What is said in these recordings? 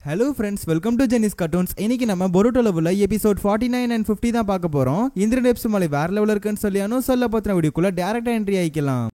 Hello friends, welcome to Jenny's Cartoons. இன்னைக்கு நம்ம பொருட்டோ லெவல்ல எபிசோட் 49 and 50 தான் பார்க்க போறோம். இந்த ரெப்ஸ் மலை வேற லெவல்ல இருக்குன்னு சொல்லியானோ சொல்ல போற வீடியோக்குள்ள டைரக்டா என்ட்ரி ஆயிக்கலாம்.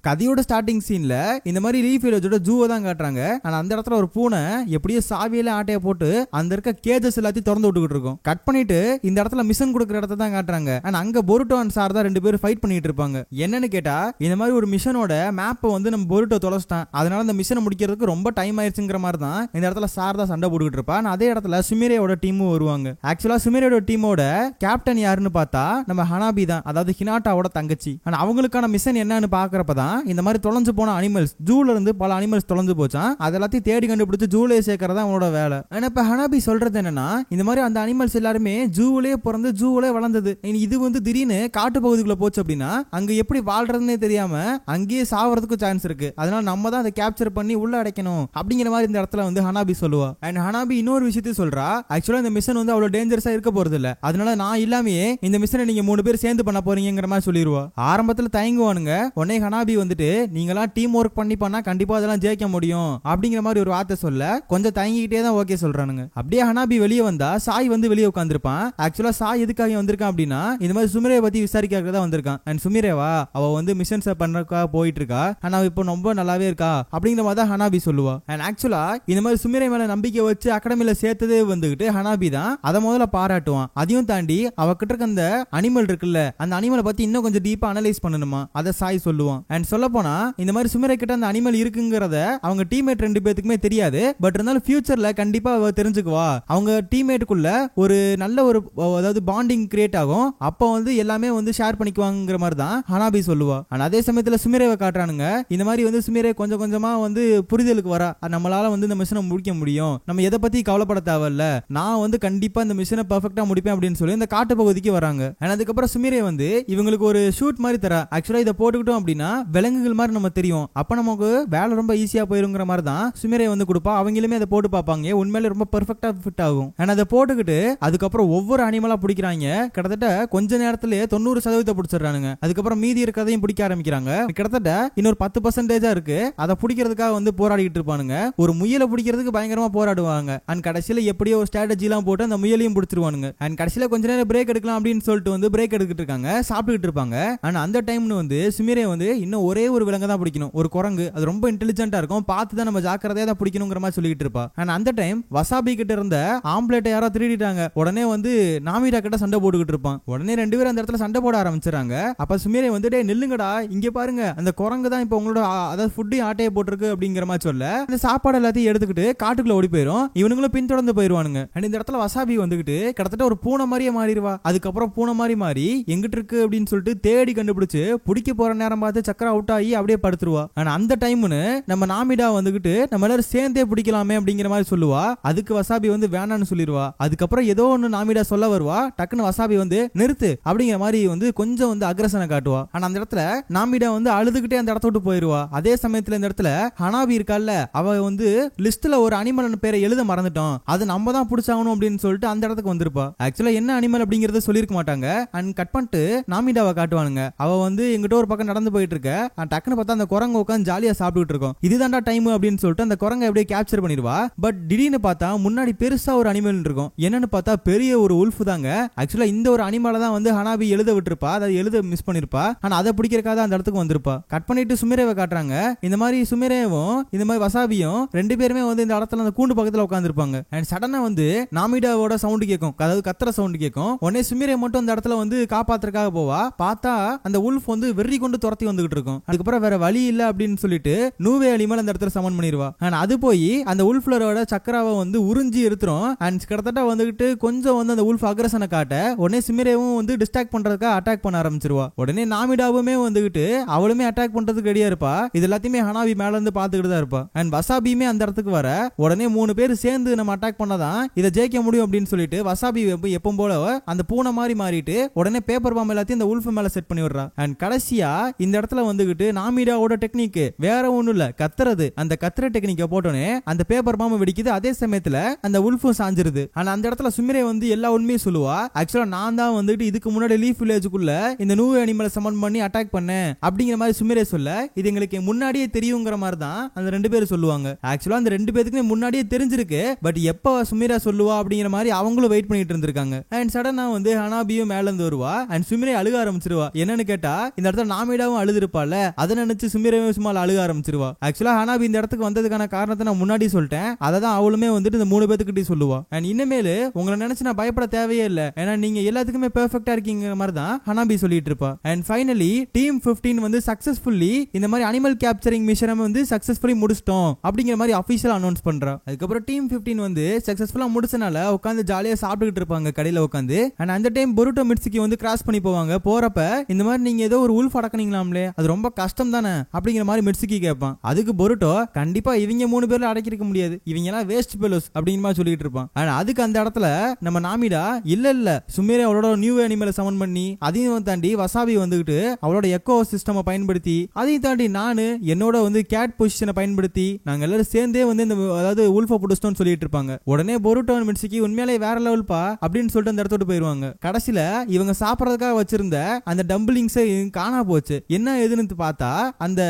கதையோட ஸ்டார்டிங் சீன்ல இந்த மாதிரி லீஃப் வில்லேஜோட ஜூவை தான் காட்டுறாங்க. ஆனா அந்த இடத்துல ஒரு பூனை எப்படியோ சாவியில ஆட்டைய போட்டு அந்த இருக்க கேஜஸ் எல்லாத்தையும் திறந்து விட்டுக்கிட்டு இருக்கும். கட் பண்ணிட்டு இந்த இடத்துல மிஷன் கொடுக்குற இடத்த தான் காட்டுறாங்க. ஆனா அங்க பொருட்டோ அண்ட் சார் தான் ரெண்டு பேரும் ஃபைட் பண்ணிட்டு இருப்பாங்க. என்னன்னு கேட்டா இந்த மாதிரி ஒரு மிஷனோட மேப்பை வந்து நம்ம பொருட்டோ தொலைச்சிட்டான், அதனால அந்த மிஷனை முடிக்கிறதுக்கு ரொம்ப டைம் ஆயிடுச்சுங்கிற மாதிரி தான் இந்த இடத்துல சார் தான் சண்டை போட்டுக்கிட்டு இருப்பா. அதே இடத்துல சுமிரேயோட டீமும் வருவாங்க. ஆக்சுவலா சுமிரேயோட டீமோட கேப்டன் யாருன்னு பார்த்தா நம்ம ஹனாபி தான், அதாவது ஹினாட்டாவோட தங்கச்சி. ஆனா அவங்களுக்கான மிஷன் என்னன்னு பாக்குறப்பதான் இந்த மாதிரி தொலைஞ்சு போன அனிமல்ஸ், ஜூல இருந்து பல அனிமல்ஸ் தொலைஞ்சு போச்சான், அதெல்லாத்தையும் தேடி கண்டுபிடிச்சு ஜூலே சேர்க்கறதா அவனோட வேலை. ஆனா இப்ப ஹனாபி சொல்றது என்னன்னா இந்த மாதிரி அந்த அனிமல்ஸ் எல்லாருமே ஜூலே பிறந்து ஜூலே வளர்ந்தது, இது வந்து திடீர்னு காட்டு பகுதிக்குள்ள போச்சு அப்படின்னா அங்க எப்படி வாழ்றதுன்னே தெரியாம அங்கேயே சாவறதுக்கு சான்ஸ் இருக்கு, அதனால நம்ம தான் அதை கேப்சர் பண்ணி உள்ள அடைக்கணும் அப்படிங்கிற மாதிரி இந்த இடத்துல வந்து ஹனாபி சொல்லுவா. அண்ட் ஹனாபி இன்னொரு விஷயத்தையும் சொல்றா, ஆக்சுவலா இந்த மிஷன் வந்து அவ்வளவு டேஞ்சரஸா இருக்க போறது இல்ல, அதனால நான் இல்லாமே இந்த மிஷனை நீங்க 3 பேர் சேர்ந்து பண்ண போறீங்கிற மாதிரி சொல்லிடுவா. ஆரம்பத்துல தயங்குவானுங்க, உடனே ஹனாபி வந்துட்டு நீங்களா டீம் ஒர்க் பண்ணி பண்ணா கண்டிப்பா அதெல்லாம் ஜெயிக்க முடியும் அப்படிங்கிற மாதிரி ஒரு வார்த்தை சொல்ல கொஞ்சம் தயங்கிக்கிட்டே தான் ஓகே சொல்றானுங்க. அப்படியே ஹனாபி வெளியே வந்தா சாய் வந்து வெளியே உட்காந்துருப்பான். ஆக்சுவலா சாய் எதுக்காக வந்திருக்கான் அப்படின்னா இந்த மாதிரி சுமிரேவை பத்தி விசாரிக்காக தான் வந்திருக்கான். அண்ட் சுமிரேவா அவ வந்து மிஷன்ஸ் பண்றதுக்காக போயிட்டு இருக்கா, ஆனா இப்போ ரொம்ப நல்லாவே இருக்கா அப்படிங்கிற மாதிரி தான் ஹனாபி சொல்லுவா. அண்ட் ஆக்சுவலா இந்த மாதிரி சுமிரே மேல நம்பிக்கை வச்சு அகாடமில சேர்த்ததே வந்துகிட்டு ஹனாபி தான், அதை முதல்ல பாராட்டுவான். அதையும் தாண்டி அவகிட்ட இருக்க அந்த அனிமல் இருக்குல்ல, அந்த அனிமலை பத்தி இன்னும் கொஞ்சம் டீப்பா அனலைஸ் பண்ணணுமா அதை சாய் சொல்லுவான். அண்ட் சொல்ல போனா இந்த மாதிரி சுமிரே கிட்ட அந்த அனிமல் இருக்குங்கிறத அவங்க டீம்மேட் 2 பேத்துக்குமே தெரியாது, பட் இருந்தாலும் ஃபியூச்சர்ல கண்டிப்பா தெரிஞ்சுக்குவா. அவங்க டீம்மேட்டுக்குள்ள ஒரு நல்ல ஒரு அதாவது பாண்டிங் கிரியேட் ஆகும், அப்போ வந்து எல்லாமே வந்து ஷேர் பண்ணிக்குவாங்கிற மாதிரி தான் ஹனாபி சொல்லுவா. ஆனா அதே சமயத்துல சுமிரேவை காட்டுறானுங்க, இந்த மாதிரி வந்து சுமிரே கொஞ்சம் கொஞ்சமா வந்து புரிதலுக்கு வரா, நம்மளால வந்து இந்த மிஷனை முடிக்க முடியும், நம்ம எதை பத்தி கவலைப்பட தேவையில்ல, நான் வந்து கண்டிப்பா இந்த மிஷனை பெர்ஃபெக்ட்டா முடிப்பேன் அப்படின்னு சொல்லி இந்த காட்டு பகுதிக்கு வராங்க. அதுக்கப்புறம் சுமிரே வந்து இவங்களுக்கு ஒரு ஷூட் மாதிரி தரா. ஆக்சுவலா இதை போட்டுக்கிட்டோம் அப்படின்னா விலங்குகள் மாதிரி நம்ம தெரியும், அப்ப நமக்கு வேலை ரொம்ப ஈஸியா போயிருங்கிற மாதிரி தான் சுமிரே வந்து கொடுப்பா. அவங்களுமே அதை போட்டு பார்ப்பாங்க, உண்மையிலே ரொம்ப பெர்ஃபெக்ட்டா ஃபிட் ஆகும். அதை போட்டுக்கிட்டு அதுக்கப்புறம் ஒவ்வொரு அனிமலா பிடிக்கிறாங்க. கிட்டத்தட்ட கொஞ்ச நேரத்திலேயே 90% பிடிச்சிடறானுங்க. அதுக்கப்புறம் மீதி இருக்கிறதையும் பிடிக்க ஆரம்பிக்கிறாங்க. கிட்டத்தட்ட இன்னொரு 10% இருக்கு, அதை பிடிக்கிறதுக்காக வந்து போராடிட்டு இருப்பானுங்க. ஒரு முயலை பிடிக்கிறதுக்கு பயங்கரமா போராடுவாங்க. அண்ட் கடைசியில எப்படியோ ஸ்ட்ராட்டஜி எல்லாம் போட்டு அந்த முயலையும் பிடிச்சிருவானுங்க. அண்ட் கடைசியில கொஞ்ச நேரம் பிரேக் எடுக்கலாம் அப்படின்னு சொல்லிட்டு வந்து பிரேக் எடுத்துட்டு இருக்காங்க, சாப்பிட்டுட்டு இருப்பாங்க. ஆனா அந்த டைம்னு வந்து சுமிரே வந்து இன்னும் ஒரே ஒரு விலங்கு தான் பிடிக்கணும், ஒரு குரங்கு, அது ரொம்ப இன்டெலிஜென்ட்டா இருக்கும், பார்த்து தான் நம்ம ஜாக்கிரதையா தான் பிடிக்கணுங்கிற மாதிரி சொல்லிட்டு இருப்பா. ஆனா அந்த டைம் வசாபி கிட்ட இருந்த ஆம்ப்லேட்டை யாரோ திருடிட்டாங்க. உடனே வந்து நாமிடா கிட்ட சண்டை போட்டுக்கிட்டு இருப்பான். உடனே 2 பேரும் அந்த இடத்துல சண்டை போட ஆரம்பிச்சிடறாங்க. அப்ப சுமிரே வந்து டேய் நில்லுங்கடா, இங்க பாருங்க அந்த குரங்கு தான் இப்ப உங்களோட அதாவது ஃபுட்டையும் ஆட்டையை போட்டிருக்கு அப்படிங்கிற மாதிரி சொல்ல அந்த சாப்பாடு எல்லாத்தையும் எடுத்துக்கிட்டு காட்டுக்குள்ள ஓடி போயிரும். இவனுங்களும் பின்தொடர்ந்து போயிருவானுங்க. அண்ட் இந்த இடத்துல வசாபி வந்துகிட்டு கிட்டத்தட்ட ஒரு பூனை மாதிரியே மாறிடுவா. அதுக்கப்புறம் பூனை மாறி எங்கிட்டு இருக்கு அப்படின்னு சொல்லிட்டு தேடி கண்டுபிடிச்சு பிடிக்க போற நேரம் பார்த்து சக்கர அவுட் ஆகி அப்படியே படுத்துருவா. ஆனா அந்த டைம்னு நம்ம நாமிடா வந்துகிட்டு நம்ம எல்லாரும் சேர்ந்தே பிடிக்கலாமே அப்படிங்கிற மாதிரி சொல்லுவா. அதுக்கு வசாபி வந்து வேணான்னு சொல்லிடுவா. அதுக்கப்புறம் ஏதோ ஒன்னு நாமிடா சொல்ல வருவா, டக்குன்னு வசாபி வந்து நிறுத்து அப்படிங்கிற மாதிரி வந்து கொஞ்சம் வந்து அக்ரஷனை காட்டுவா. ஆனா அந்த இடத்துல நாமிடா வந்து அழுதுகிட்டே அந்த இடத்த விட்டு போயிருவா. அதே சமயத்துல இந்த இடத்துல ஹனாபி இருக்கால, அவ வந்து லிஸ்ட்ல ஒரு அனிமல் பேரை எழுத மறந்துட்டோம், அது நம்ம தான் பிடிச்சாகணும் அப்படின்னு சொல்லிட்டு அந்த இடத்துக்கு வந்திருப்பா. ஆக்சுவலா என்ன அனிமல் அப்படிங்கறத சொல்லிருக்க மாட்டாங்க. அண்ட் கட் பண்ணிட்டு நாமிடாவை காட்டுவானுங்க. அவ வந்து எங்கிட்ட ஒரு பக்கம் நடந்து போயிட்டு இருக்க, டக்குன்னு பார்த்தா அந்த குரங்கு உட்காந்து ஜாலியா சாப்பிட்டுட்டு இருக்கோம். இதுதான்டா டைம் அப்படின்னு சொல்லிட்டு அந்த குரங்கை அப்படியே கேப்சர் பண்ணிடுவா. பட் திடீர்னு பார்த்தா முன்னாடி பெருசா ஒரு அனிமல் இருக்கும். என்னன்னு பார்த்தா பெரிய ஒரு உல்ஃப் தாங்க. ஆக்சுவலா இந்த ஒரு அனிமலை தான் வந்து ஹனாபி எழுத விட்டுருப்பா, அதை எழுத மிஸ் பண்ணிருப்பா. ஆனா அதை பிடிக்கிறக்காக அந்த இடத்துக்கு வந்திருப்பா. கட் பண்ணிட்டு சுமிரேவை காட்டுறாங்க. இந்த மாதிரி சுமிரேவும் இந்த மாதிரி வசாபியும் 2 பேருமே வந்து இந்த இடத்துல அந்த கூண்டு பக்கத்துல உட்காந்துருப்பாங்க. அண்ட் சடனா வந்து நாமிடாவோட சவுண்ட் கேட்கும், அதாவது கத்துற சவுண்ட் கேட்கும். உடனே சுமிரே மட்டும் அந்த இடத்துல வந்து காப்பாத்துறதுக்காக போவா. பார்த்தா அந்த உல்ஃப் வந்து வெறி கொண்டு துரத்தி வந்துகிட்டு இருக்கும். அதுக்கப்புறம் வேற வழி இல்ல அப்படின்னு சொல்லிட்டு நூவே அனிமல் அந்த இடத்துல சமன் பண்ணிடுவா. அண்ட் அது போய் அந்த உல்ஃப்லரோட சக்கராவை வந்து உறிஞ்சி எடுத்துரும். அண்ட் கிட்டத்தட்ட வந்துகிட்டு கொஞ்சம் வந்து அந்த உல்ஃப் அக்ரஷனை காட்ட உடனே சுமிரேவும் வந்து டிஸ்ட்ராக்ட் பண்றதுக்காக அட்டாக் பண்ண ஆரம்பிச்சிருவா. உடனே நாமிடாவுமே வந்துகிட்டு அவளுமே அட்டாக் பண்றதுக்கு ரெடியா இருப்பா. இது எல்லாத்தையுமே ஹனாபி மேல இருந்து பாத்துக்கிட்டு தான் இருப்பா. அண்ட் வசாபியுமே அந்த இடத்துக்கு வர உடனே 3 பேர் சேர்ந்து நம்ம அட்டாக் பண்ணாதான் இதை ஜெயிக்க முடியும் அப்படின்னு சொல்லிட்டு வசாபி எப்பவும் போல அந்த பூனை மாதிரி மாறிட்டு உடனே பேப்பர் பாம் எல்லாத்தையும் இந்த உல்ஃப் மேல செட் பண்ணி விடுறா. அண்ட் கடைசியா இந்த இடத்துல வந்து வந்துகிட்டு நாமிடாவோட டெக்னிக் வேற ஒண்ணும் இல்ல, கத்துறது. அந்த கத்துற டெக்னிக்க போட்டோனே அந்த பேப்பர் பாம்பு வெடிக்குது. அதே சமயத்துல அந்த உல்ஃபும் சாஞ்சிருது. ஆனா அந்த இடத்துல சுமிரே வந்து எல்லா உண்மையும் சொல்லுவா. ஆக்சுவலா நான் தான் வந்துட்டு இதுக்கு முன்னாடி லீஃப் வில்லேஜுக்குள்ள இந்த நியூ அனிமலை சமன் பண்ணி அட்டாக் பண்ணேன் அப்படிங்கிற மாதிரி சுமிரே சொல்ல, இது எங்களுக்கு முன்னாடியே தெரியுங்கிற மாதிரி தான் அந்த 2 பேரும் சொல்லுவாங்க. ஆக்சுவலா அந்த 2 பேருக்குமே முன்னாடியே தெரிஞ்சிருக்கு. பட் எப்ப சுமிரா சொல்லுவா அப்படிங்கிற மாதிரி அவங்களும் வெயிட் பண்ணிட்டு இருந்திருக்காங்க. அண்ட் சடனா வந்து ஹனாபியும் மேல இருந்து வருவா. அண்ட் சுமிரே அழுக ஆரம்பிச்சிருவா. என்னன்னு கேட்டா இந்த இடத்துல நாமிடாவும் அழுதுருப்பால, அதை நினைச்சு சுமிரேவும் சும்மா அழுக ஆரம்பிச்சிருவா. ஆக்சுவலா ஹனாபி இந்த இடத்துக்கு வந்ததுக்கான காரணத்தை நான் முன்னாடி சொல்லிட்டேன். அதை தான் அவளுமே வந்துட்டு இந்த 3 பேத்துக்கிட்டே சொல்லுவா. அண்ட் இனிமேல் உங்களை நினைச்சு நான் பயப்பட தேவையே இல்லை, ஏன்னா நீங்க எல்லாத்துக்குமே பெர்ஃபெக்ட்டா இருக்கீங்கிற மாதிரி தான் ஹனாபி சொல்லிட்டு இருப்பா. அண்ட் ஃபைனலி டீம் 15 வந்து சக்சஸ்ஃபுல்லி இந்த மாதிரி அனிமல் கேப்சரிங் மிஷனை வந்து சக்சஸ்ஃபுல்லி முடிச்சிட்டோம் அப்படிங்கிற மாதிரி அபிஷியல் அனௌன்ஸ் பண்றா. அதுக்கப்புறம் டீம் 15 வந்து சக்சஸ்ஃபுல்லா முடிச்சனால உட்காந்து ஜாலியா சாப்பிட்டுக்கிட்டு இருப்பாங்க கடையில உட்காந்து. அண்ட் அந்த டைம் பொருட்டோ மிட்சுகி வந்து கிராஸ் பண்ணி போவாங்க. போறப்ப இந்த மாதிரி நீங்க ஏதோ ஒரு உல்ஃப் அடக்கனீங்களாம்லே, அது ரொம்ப கஷ்டம் தானே அப்படிங்கிற மாதிரி மிட்சுகி கேட்பான். அதுக்கு பொருட்டோ கண்டிப்பா இவங்க 3 பேர்ல அடக்கிருக்க முடியாது, இவங்க எல்லாம் வேஸ்ட் பெலோஸ் அப்படிங்கிற மாதிரி சொல்லிட்டு இருப்பான். ஆனா அதுக்கு அந்த இடத்துல நம்ம நாமிடா இல்ல சுமிரே அவளோட நியூ அனிமலை சமன் பண்ணி அதையும் தாண்டி வசாபி வந்துகிட்டு அவளோட எக்கோ சிஸ்டம் பயன்படுத்தி அதையும் தாண்டி நானு என்னோட வந்து கேட் பொசிஷனை பயன்படுத்தி நாங்க எல்லாரும் சேர்ந்தே வந்து இந்த அதாவது உல்ஃபை புடிச்சிட்டோம்னு சொல்லிட்டு இருப்பாங்க. உடனே பொருட்டோ மிட்சுகி உண்மையிலே வேற லெவல் பா அப்படின்னு சொல்லிட்டு அந்த இடத்தோட போயிருவாங்க. கடைசியில இவங்க சாப்பிடறதுக்காக வச்சிருந்த அந்த டம்பிளிங்ஸ் காணா போச்சு. என்ன எதுன்னு பார்த்தா அந்த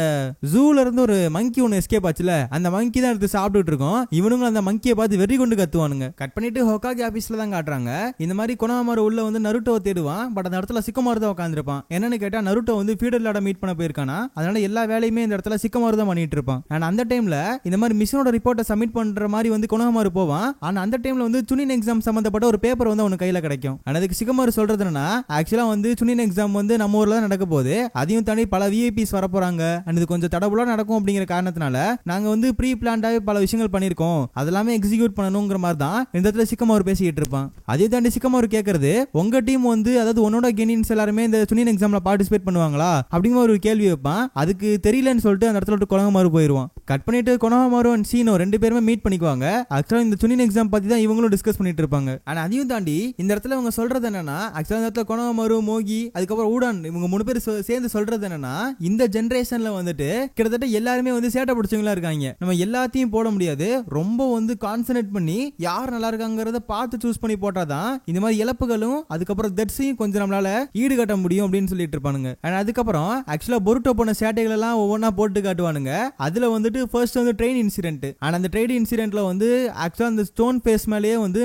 ஜூல இருந்து ஒரு மங்கி ஒன்னு எஸ்கேப் ஆச்சுல, அந்த மங்கி தான் எடுத்து சாப்பிட்டுட்டு இருக்கோம். இவனுங்க அந்த மங்கியை பார்த்து வெறி கொண்டு கத்துவானுங்க. கட் பண்ணிட்டு ஹோகாகி ஆபீஸ்ல தான் காட்டுறாங்க. இந்த மாதிரி கொனோஹாமாரு உள்ள வந்து நருட்டோ தேடுவான். பட் அந்த இடத்துல சிக்கமாரு தான் உட்காந்துருப்பான். என்னன்னு கேட்டா நருட்டோ வந்து ஃபீடர்லாட மீட் பண்ண போயிருக்கானா, அதனால எல்லா வேலையுமே இந்த இடத்துல சிக்கமாரு தான் பண்ணிட்டு இருப்பான். அண்ட் அந்த டைம்ல இந்த மாதிரி மிஷனோட ரிப்போர்ட்டை சப்மிட் பண்ற மாதிரி வந்து கொனோஹாமாரு போவான். ஆனா அந்த டைம்ல வந்து சுனின் எக்ஸாம் சம்பந்தப்பட்ட ஒரு பேப்பர் வந்து அவனுக்கு கையில கிடைக்கும். அதுக்கு சிக்கமாரு சொல்றது என்னன்னா, ஆக்சுவலா வந்து சுனின் எக்ஸாம் வந்து நம்ம ஊர்ல தான் நடக்க போகுது, அதையும் தாண்டி பல விஐபிஸ் வர போறாங்க. அண்ட் இது கொஞ்சம் தடபுலா நடக்கும் அப்படிங்கிற காரணத்தினால நாங்க வந்து ப்ரீ பிளான்டாவே பல விஷயங்கள் பண்ணிருக்கோம், அதெல்லாமே எக்ஸிக்யூட் பண்ணணுங்கிற மாதிரி தான் இந்த இடத்துல சிக்கமாரு பேசிட்டு இருப்பான். அதே தாண்டி சிக்கமாரு கேட்கறது, உங்க டீம் வந்து அதாவது உன்னோட கெனின்ஸ் எல்லாருமே இந்த சுனின் எக்ஸாம்ல பார்ட்டிசிபேட் பண்ணுவாங்களா அப்படிங்கிற ஒரு கேள்வி வைப்பான். அதுக்கு தெரியலன்னு சொல்லிட்டு அந்த இடத்துல கொனோஹாமாரு போயிருவான். கட் பண்ணிட்டு கொனோஹாமாரு அண்ட் சீனோ 2 பேருமே மீட் பண்ணிக்குவாங்க. ஆக்சுவலா இந்த சுனின் எக்ஸாம் பத்தி தான் இவங்களும் டிஸ்கஸ் பண்ணிட்டு இருப்பாங்க. ஆனா அதையும் தாண்டி இந்த இடத்துல அவங்க சொல்றது என்னன்னா, ஆக்சுவலா இந்த இடத்துல கொனோஹாமாரு, மோகி, அதுக்கப்புறம் ஊடான் இவங்க 3 பேர் சேர்ந்து சொல்றது என்னன்னா, இந்த ஜெனரேஷன்ல வந்துட்டு கிட்டத்தட்ட எல்லாருமே வந்து சேட்டை பிடிச்சவங்களா இருக்காங்க. நம்ம எல்லாத்தையும் போட முடியாது, ரொம்ப வந்து கான்சென்ட்ரேட் பண்ணி யார் நல்லா இருக்காங்கிறத பார்த்து சூஸ் பண்ணி போட்டாதான் இந்த மாதிரி இழப்புகளும் அதுக்கப்புறம் டெட்ஸையும் கொஞ்சம் நம்மளால ஈடுகட்ட முடியும் அப்படின்னு சொல்லிட்டு இருப்பானுங்க. அதுக்கப்புறம் ஆக்சுவலா பொருட்டோ போன சேட்டைகள் எல்லாம் ஒவ்வொன்னா போட்டு காட்டுவானுங்க. அதுல வந்துட்டு ஃபர்ஸ்ட் வந்து ட்ரெயின் இன்சிடென்ட். ஆனா அந்த ட்ரெயின் இன்சிடென்ட்ல வந்து ஆக்சுவலா அந்த ஸ்டோன் ஃபேஸ் மேலேயே வந்து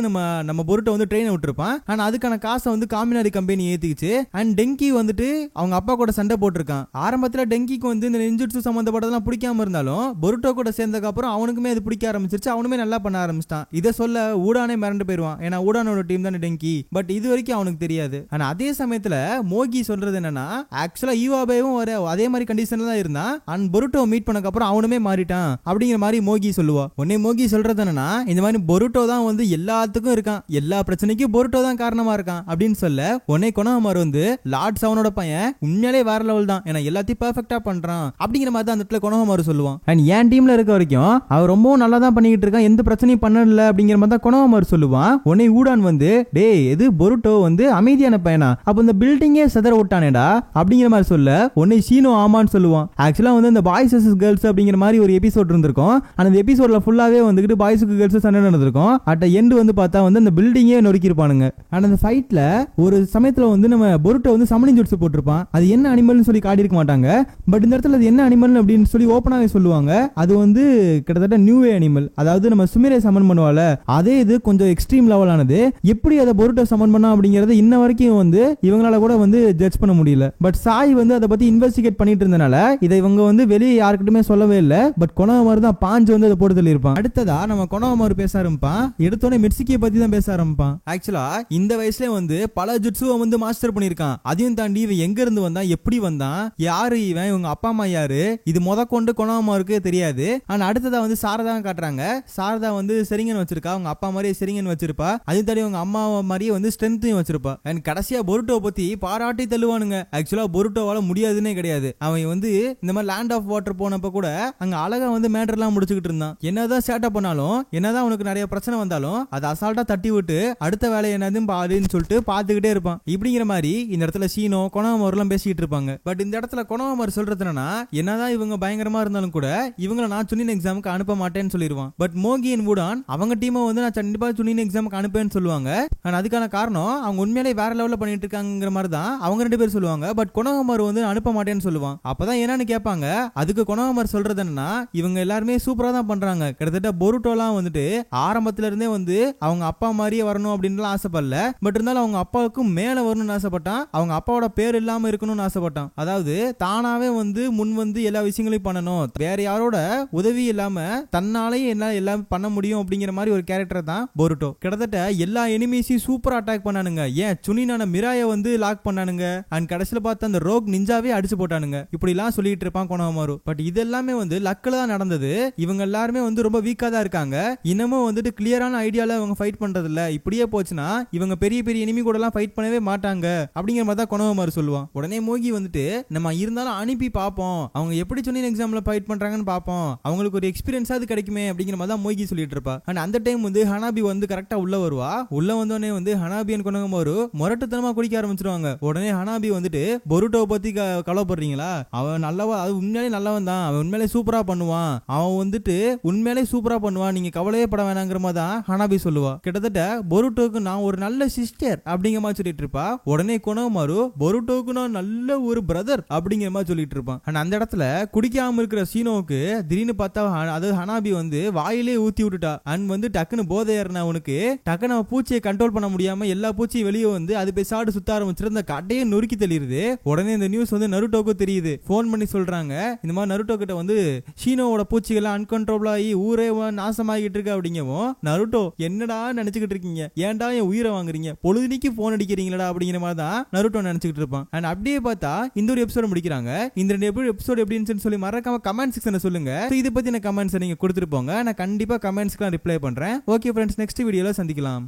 நம்ம பொருட்டோ வந்து ட்ரெயின் விட்டுருப்பான். ஆனா அதுக்கான காசை வந்து காமினாரி கம்பெனி ஏத்திக்கிச்சு. அண்ட் டெங்கி வந்துட்டு அவங்க அப்பா கூட சண்டை போட்டிருக்கான். ஆரம்பத்துல டெங்கிக்கு வந்து இந்த நெஞ்சுட்சு சம்பந்தப்பட்டதெல்லாம் பிடிக்காம இருந்தாலும் பொருட்டோ கூட சேர்ந்ததுக்கு அப்புறம் அவனுக்குமே அது பிடிக்க ஆரம்பிச்சிருச்சு. அவனுமே நல்லா பண்ண ஆரம்பிச்சிட்டான். இதை சொல்ல ஊடானே மிரண்டு போயிருவான். ஏன்னா ஊடானோட டீம் தானே டெங்கி. பட் இது வரைக்கும் அவனுக்கு தெரியாது. ஆனா அதே சமயத்துல மோகி சொல்றது என்னன்னா, ஆக்சுவலா ஈவாபேவும் அதே மாதிரி கண்டிஷன்ல தான் இருந்தான். அண்ட் பொருட்டோ மீட் பண்ணக்கு அப்புறம் அவனுமே மாறிட்டான் அப்படிங்கிற மாதிரி மோகி சொல்லுவா. உடனே மோகி சொல்றது என்னன்னா, இந்த மாதிரி பொருட்டோ தான் வந்து எல்லாத்துக்கும் இருக்கான், எல்லா பிரச்சனைக்கும் பொருட்டோ தான் காரணமா இருக்கான் அப்படின்னு சொல்ல, உடனே கொனோஹாமாரு வந்து லார்ட் சவனோட பையன் உண்மையிலே வேற லெவல் தான், ஏன்னா எல்லாத்தையும் பெர்ஃபெக்ட்டா பண்றான் அப்படிங்கிற மாதிரி தான் அந்த இடத்துல கொனோஹாமாரு சொல்லுவான். அண்ட் என் டீம்ல இருக்க வரைக்கும் அவர் ரொம்பவும் நல்லா தான் பண்ணிட்டு இருக்கான், எந்த பிரச்சனையும் பண்ணல அப்படிங்கிற மாதிரி தான் கொனோஹாமாரு சொல்லுவான். உடனே ஊடான் வந்து, டே எது பொருட்டோ வந்து அமைதியான பையனா, அப்ப இந்த பில்டிங்கே செதற விட்டானேடா அப்படிங்கிற மாதிரி சொல்ல, உடனே சீனோ ஆமான்னு சொல்லுவான். ஆக்சுவலா வந்து இந்த பாய்ஸ் வெர்சஸ் கேர்ள்ஸ் அப்படிங்கிற மாதிரி ஒரு எபிசோட் இருந்திருக்கும். அந்த எபிசோட்ல ஃபுல்லாவே வந்துட்டு பாய்ஸுக்கு கேர்ள்ஸ் சண்டை நடந்திருக்கும். அட் எண்ட் வந்து பார்த்தா வந்து அந்த பில்டிங்கே நொறுக்கி இருப்பானுங்க. அண்ட் அந்த ஃபைட்ல ஒரு சமயத்துல வந்து நம்ம பொருட்டோ வந்து சமனிங் ஜுட்ஸ் போட்டிருப்பான். அது என்ன அனிமல்னு சொல்லி காட்டி இருக்க மாட்டாங்க. பட் இந்த இடத்துல அது என்ன அனிமல் அப்படின்னு சொல்லி ஓப்பனாவே சொல்லுவாங்க. அது வந்து கிட்டத்தட்ட நியூவே அனிமல், அதாவது நம்ம சுமிரே சமன் பண்ணுவால அதே இது கொஞ்சம் எக்ஸ்ட்ரீம் லெவல் ஆனது. எப்படி அதை பொருட்டோ சமன் பண்ணா அப்படிங்கறது இன்ன வரைக்கும் வந்து இவங்களால கூட வந்து ஜட்ஜ் பண்ண முடியல. பட் சாய் வந்து அதை பத்தி இன்வெஸ்டிகேட் பண்ணிட்டு இருந்தனால இதை இவங்க வந்து வெளியே யாருக்கிட்டுமே சொல்லவே இல்லை. பட் கொனோஹாமாரு தான் பாஞ்சு வந்து அதை போட்டு தள்ளியிருப்பான். அடுத்ததா நம்ம கொனோஹாமாரு பேச ஆரம்பிப்பான். எடுத்தோடனே மிட்சுகியை பத்தி தான் பேச ஆரம்பிப்பான். ஆக்சுவலா இந்த வயசுல வந்து பல ஜுட்சுவை வந்து மாஸ்டர் பண்ணிருக்கான். அதையும் தாண்டி இவன் எங்க இருந்து வந்தான், எப்படி வந்தான், யாரு இவன், இவங்க அப்பா அம்மா யாரு, இது கொண்டு கொனோஹாமாருக்கு தெரியாது. ஆனா அடுத்ததா வந்து சாரதா காட்டுறாங்க. சாரதா வந்து செரிங்கன் வச்சிருக்கா, அவங்க அப்பா மாதிரியே செரிங்கன் வச்சிருப்பா. அதையும் தாண்டி அவங்க அம்மா மாதிரியே வந்து ஸ்ட்ரென்த்தையும் வச்சிருப்பா. அண்ட் கடைசியா பொருட்டோ பத்தி பாராட்டி தள்ளுவானுங்க. ஆக்சுவலா பொருட்டோவால முடியாதுன்னே கிடையாது. அவன் வந்து இந்த மாதிரி லேண்ட் ஆஃப் வாட்டர் போனப்ப கூட அங்க அழகா வந்து மேட்டர் எல்லாம் முடிச்சுக்கிட்டு இருந்தான். என்னதான் சேட்டை பண்ணாலும், என்னதான் அவனுக்கு நிறைய பிரச்சனை வந்தாலும் அதை அசால்ட்டா தட்டி விட்டு அடுத்த வேலை என்னதுன்னு பாருன்னு சொல்லிட்டு பாத்துக்கிட்டே இருப்பான். இப்படிங்கிற மாதிரி இந்த இடத்துல சீனோ கொனோஹாமாரு எல்லாம் பேசிக்கிட்டு இருப்பாங்க. பட் இந்த இடத்துல கொனோஹாமாரு சொல்றது என்னன்னா, என்னதான் இவங்க பயங்கரமா இருந்தாலும் கூட இவங்களை நான் சுனின் எக்ஸாமுக்கு அனுப்ப மாட்டேன்னு சொல்லிடுவான். பட் மோகி அண்ட் வுடான் அவங்க டீமை வந்து நான் கண்டிப்பா சுனின் எக்ஸாமுக்கு அனுப்பேன்னு சொல்லுவாங்க. அதுக்கான காரணம் அவங்க உண்மையிலே வேற லெவல்ல பண்ணிட்டு இருக்காங்கிற மாதிரி தான் அவங்க 2 பேரும் சொல்லுவாங்க. பட் கொனோஹாமாரு வந்து அனுப்ப மாட்டேன்னு சொல்லுவான். அப்பதான் என்னன்னு கேட்பாங்க. அதுக்கு கொனோஹாமாரு சொல்றது என்னன்னா, இவங்க எல்லாருமே சூப்பரா தான் பண்றாங்க. கிட்டத்தட்ட பொருட்டோலாம் வந்துட்டு ஆரம்பத்துல இருந்தே வந்து அவங்க அப்பா மாதிரியே வரணும் அப்படின்னு ஆசைப்படல. பட் இருந்தாலும் அவங்க அப்பாவுக்கு மேல வரணும்னு ஆசைப்பட்டான். அவங்க அப்பாவோட பேர் இல்லாம இருக்கணும்னு ஆசைப்பட்டான். அதாவது தானாவே வந்து முன் வந்து எல்லா விஷயங்களையும் பண்ணணும், வேற யாரோட உதவி இல்லாம தன்னாலேயே எல்லாம் பண்ண முடியும் அப்படிங்கிற மாதிரி ஒரு கேரக்டர் தான் பொருட்டோ. கிட்டத்தட்ட எல்லா எனிமீஸையும் சூப்பரா அட்டாக் பண்ணானுங்க. ஏன் சுனினான மிராய வந்து லாக் பண்ணானுங்க. அண்ட் கடைசியில பார்த்து அந்த ரோக் நிஞ்சாவே அடிச்சு போட்டானுங்க. இப்படி எல்லாம் சொல்லிட்டு இருப்பான் கொனோஹாமாரு. பட் இதெல்லாமே வந்து லக்கில தான் நடந்தது. இவங்க எல்லாருமே வந்து ரொம்ப வீக்கா தான் இருக்காங்க. இன்னமும் வந்துட்டு கிளியரான ஐடியால இவங்க ஃபைட் பண்றது இல்ல. இப்படியே போச்சுன்னா இவங்க பெரிய பெரிய எனிமி கூட எல்லாம் ஃபைட் பண்ணவே மாட்டாங்க அப்படிங்கிற மாதிரி தான் கொனோஹாமாரு சொல்லுவான். உடனே மோகி வந்துட்டு நம்ம இருந்தாலும் அனுப்பி பார்ப்போம், அவங்க எப்படி சுனின் எக்ஸாம்ல ஃபைட் பண்றாங்கன்னு பார்ப்போம், அவங்களுக்கு ஒரு எக்ஸ்பீரியன்ஸ் அது கிடைக்குமே அப்படிங்கிற மாதிரி தான் மோகி சொல்லிட்டு இருப்பா. அண்ட் அந்த டைம் வந்து ஹனாபி வந்து கரெக்டா உள்ள வருவா. உள்ள வந்தோடனே வந்து ஹனாபி அண்ட் கொனோஹாமாரு முரட்டுத்தனமா குடிக்க ஆரம்பிச்சிருவாங்க. உடனே ஹனாபி வந்துட்டு பொருட்டோவை பத்தி கவலைப்படுறீங்களா, அவன் நல்லவா, அது உண்மையிலே நல்லவன் தான், அவன் உண்மையிலே சூப்பரா பண்ணுவான், அவன் வந்துட்டு உண்மையிலே சூப்பரா பண்ணுவான், நீங்க கவலையே பட வேணாங்கிற மாதிரி தான் ஹனாபி சொல்லுவா. கிட்டத்தட்ட பொருட்டோக்கு நான் ஒரு நல்ல சிஸ்டர் அப்படிங்கிற மாதிரி சொல்லிட்டு இருப்பா. உடனே கொனோஹாமாரு பொருட்டோக்கு நான் நல்ல ஒரு பிரதர் அப்படிங்கிற மாதிரி சொல்லிட்டு இருப்பான். அந்த இடத்துல குடிக்காம இருக்கிற சீனோவுக்கு திடீர்னு பார்த்தா அது ஹனாபி வந்து வாயிலே ஊத்தி விட்டுட்டா. அண்ட் வந்து டக்குன்னு போதை ஏறின அவனுக்கு டக்குன்னு பூச்சியை கண்ட்ரோல் பண்ண முடியாம எல்லா பூச்சியும் வெளியே வந்து அது போய் சாடு சுத்த ஆரம்பிச்சிரு. அந்த கட்டையே நொறுக்கி தெளியுது. உடனே இந்த நியூஸ் வந்து நருட்டோக்கு தெரியுது. போன் பண்ணி சொல்றாங்க, இந்த மாதிரி நருட்டோ கிட்ட வந்து ஷீனோவோட பூச்சிகள் அன்கண்ட்ரோல் ஆகி ஊரே நாசமாகிட்டு இருக்கு அப்படிங்கவும், நருட்டோ என்னடா நினைச்சுக்கிட்டு இருக்கீங்க, ஏன்டா என் உயிரை வாங்குறீங்க, பொழுதுனிக்கு போன் அடிக்கிறீங்களா அப்படிங்கிற மாதிரி தான் நருட்டோ நினைச்சுக்கிட்டு இருப்பான். அண்ட் அப்படியே பார்த்தா இந்த ஒரு எபிசோட முடிக்கிறாங்க. இந்த 2 எபிசோட் எப்படி இருந்துச்சுன்னு சொல்லி மறக்காம கமெண்ட் செக்ஷன்ல சொல்லுங்க. இதை பத்தின கமெண்ட்ஸ் நீங்க கொடுத்துட்டு போங்க. நான் கண்டிப்பா கமெண்ட்ஸ்க்கு ரிப்ளை பண்றேன். ஓகே ஃப்ரெண்ட்ஸ், நெக்ஸ்ட் வீடியோல சந்திக்கலாம்.